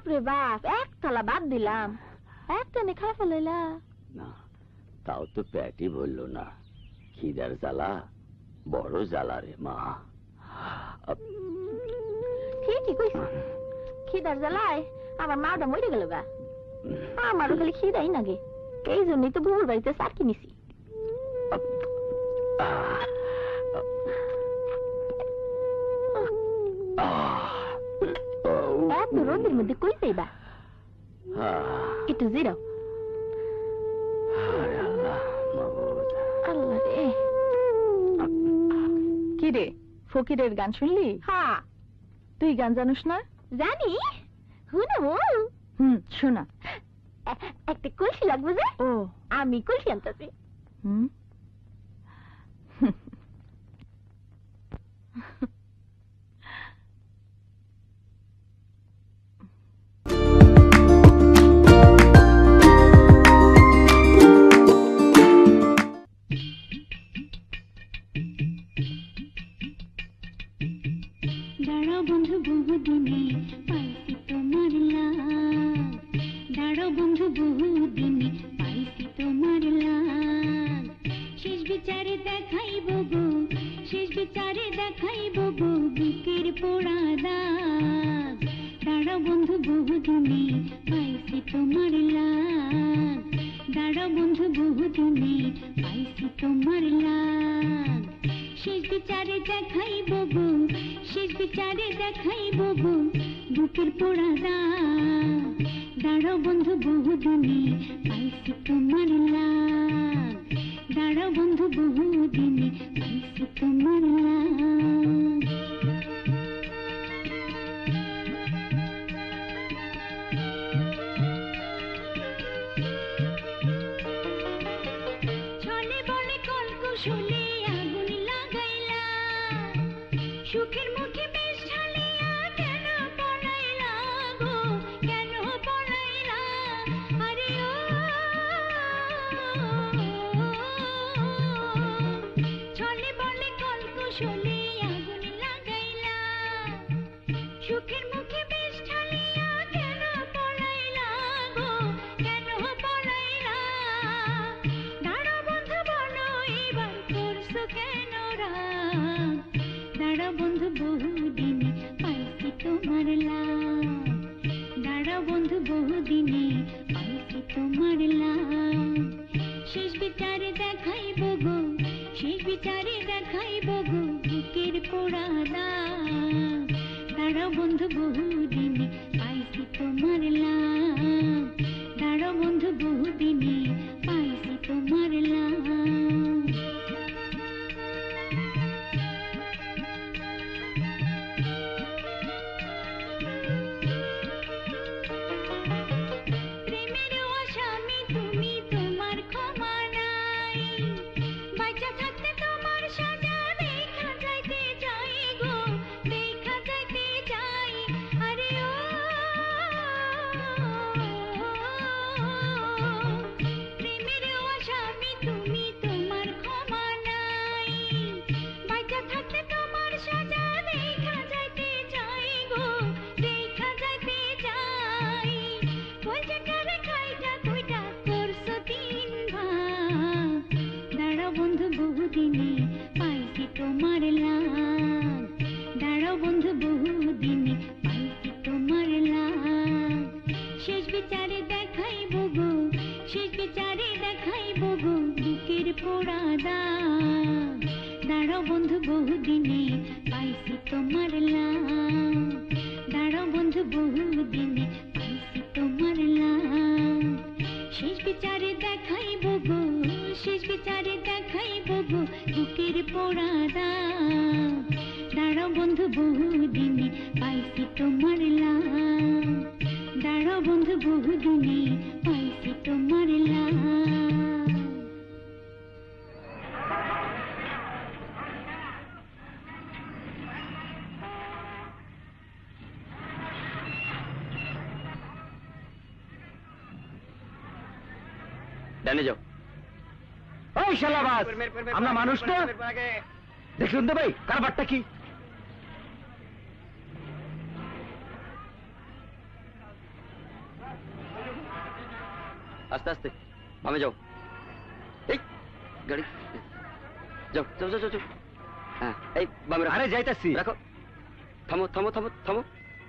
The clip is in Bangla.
বাপরে বাপ, এক থালা ভাত দিলাম, একটা নে খাই ফেলাইলা। না, তাও তো পেটই বললো না, খিদার জ্বালা বড় জ্বালা রে মা। ঠিকই কইছি, খিদার জ্বালায় আমার মাটা মরে গেল গা। আমারও খালি খিদাই নাগে, এই জন্যই তো বুবুর বাড়িতে চাকরি নিছি। এত রোদের মধ্যে কই যাইবা, একটু জিরাও। আল্লাহ রে, কি রে ফকিরের গান শুনলি? হ্যাঁ। তুই গান জানিস না? জানি, শুনাবো। শোনা। একটা কলসি লাগবে যে। ও, আমি কলসি আনতেছি। ডানে যাও। ওই শালাবাজ, আমরা মানুষ তো দেখুন তো ভাই, কারবারটা কি? আস্তে আস্তে বামে যাও। এই গাড়ি যাও যাও যাও যাও। হ্যাঁ এই বামে রাখো। আরে যাইতাছি। রাখো, থামো থামো থামো থামো।